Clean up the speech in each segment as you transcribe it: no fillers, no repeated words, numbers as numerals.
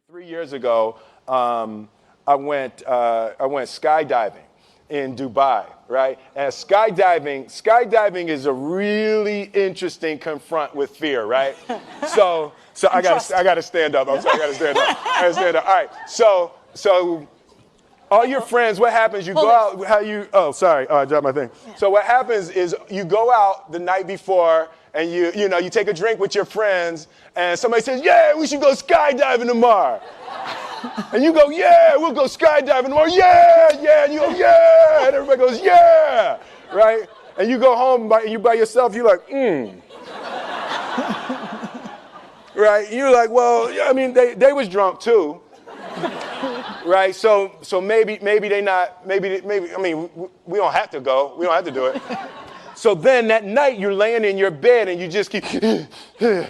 3 years ago, I went skydiving in Dubai, right? And skydiving is a really interesting confront with fear, right? So I gotta stand up. I'm sorry, I gotta stand up. I gotta stand up. All right. So all your friends, what happens? You go out. I dropped my thing. Yeah. So what happens is you go out the night before and you take a drink with your friends, and somebody says, "Yeah, we should go skydiving tomorrow." And you go, "Yeah, we'll go skydiving tomorrow." Yeah. And you go, "Yeah." And everybody goes, "Yeah." Right? And you go home and you by yourself, you're like, Right? You're like, well, yeah, I mean, they was drunk too. Right? So maybe they not, maybe, I mean, we don't have to go. We don't have to do it. So then that night you're laying in your bed and you just keep, and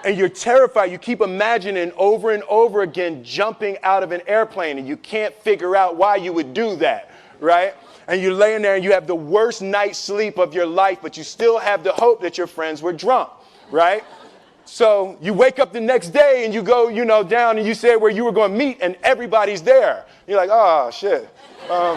you're terrified. You keep imagining over and over again jumping out of an airplane, and you can't figure out why you would do that, right? And you're laying there and you have the worst night's sleep of your life, but you still have the hope that your friends were drunk, right? So you wake up the next day and you go, down and you say where you were going to meet and everybody's there. You're like, oh, shit. All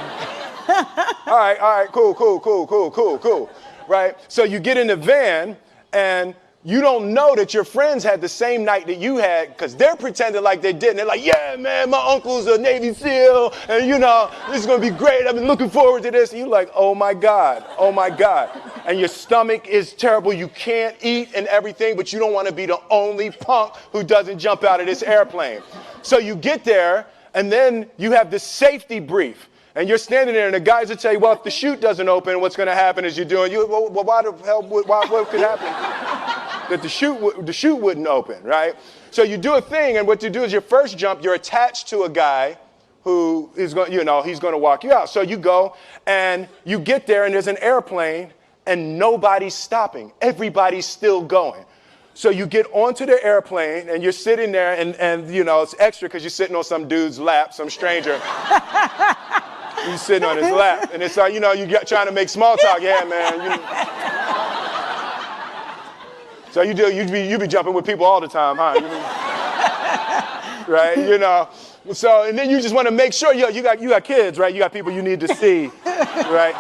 right, cool. Right? So you get in the van and you don't know that your friends had the same night that you had because they're pretending like they didn't. They're like, yeah, man, my uncle's a Navy SEAL and, this is going to be great. I've been looking forward to this. And you're like, oh, my God. And your stomach is terrible. You can't eat and everything, but you don't want to be the only punk who doesn't jump out of this airplane. So you get there, and then you have the safety brief. And you're standing there, and the guys will tell you, well, if the chute doesn't open, what's going to happen is what could happen? That the chute wouldn't open, right? So you do a thing, and what you do is your first jump, you're attached to a guy who is going, he's going to walk you out. So you go, and you get there, and there's an airplane, and nobody's stopping. Everybody's still going. So you get onto the airplane, and you're sitting there, and it's extra because you're sitting on some dude's lap, some stranger. You're sitting on his lap, and it's like, you're trying to make small talk. Yeah, man. So you be jumping with people all the time, huh? Right? So, and then you just want to make sure, you got kids, right? You got people you need to see, right?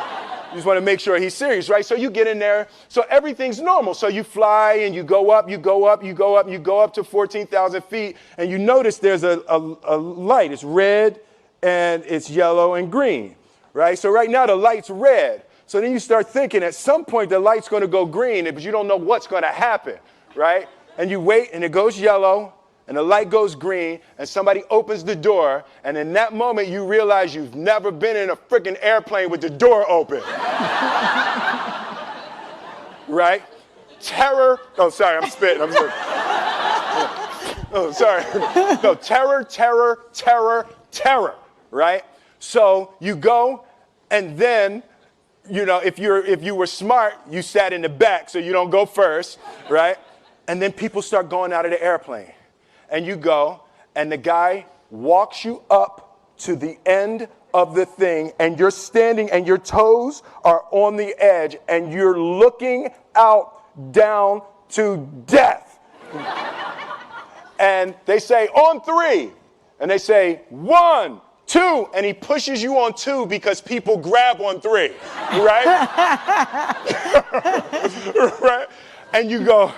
You just want to make sure he's serious, right? So you get in there. So everything's normal. So you fly and you go up to 14,000 feet, and you notice there's a light. It's red and it's yellow and green, right? So right now the light's red. So then you start thinking at some point the light's going to go green, but you don't know what's going to happen, right? And you wait and it goes yellow and the light goes green and somebody opens the door, and in that moment you realize you've never been in a freaking airplane with the door open. Right? Terror. Oh, sorry, I'm spitting. Oh, sorry. No, terror, right? So you go, and then, if you were smart, you sat in the back so you don't go first, right? And then people start going out of the airplane. And you go, and the guy walks you up to the end of the thing, and you're standing, and your toes are on the edge, and you're looking out down to death. And they say, on 3. And they say, 1, 2. And he pushes you on 2 because people grab on 3. Right? Right? And you go,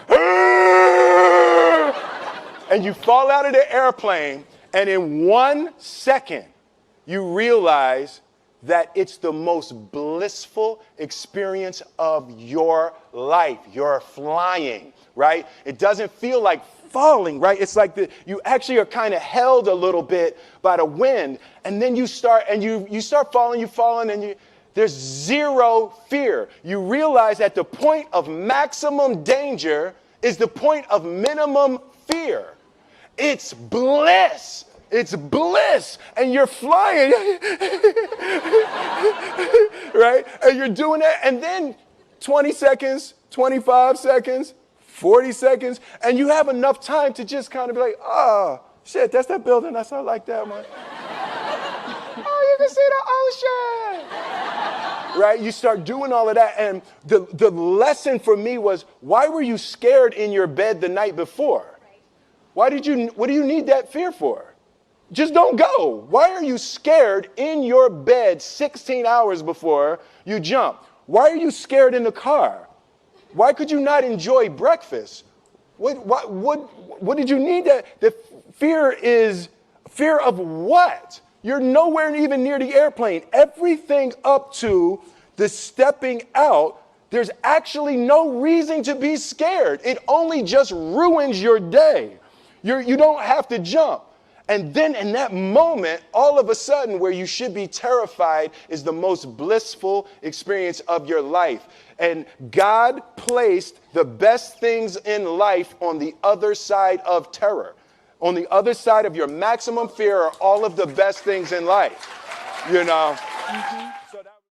and you fall out of the airplane, and in 1 second, you realize that it's the most blissful experience of your life. You're flying, right? It doesn't feel like falling, right? It's like you actually are kind of held a little bit by the wind, and then you start falling, and there's zero fear. You realize that the point of maximum danger is the point of minimum fear. It's bliss. It's bliss. And you're flying. Right? And you're doing that. And then 20 seconds, 25 seconds, 40 seconds, and you have enough time to just kind of be like, oh, shit, that's that building. I saw like that one. Oh, you can see the ocean. Right? You start doing all of that. And the lesson for me was, why were you scared in your bed the night before? What do you need that fear for? Just don't go. Why are you scared in your bed 16 hours before you jump? Why are you scared in the car? Why could you not enjoy breakfast? What did you need that? The fear is fear of what? You're nowhere even near the airplane. Everything up to the stepping out, there's actually no reason to be scared. It only just ruins your day. You don't have to jump. And then in that moment, all of a sudden, where you should be terrified is the most blissful experience of your life. And God placed the best things in life on the other side of terror. On the other side of your maximum fear are all of the best things in life, you know. Mm-hmm.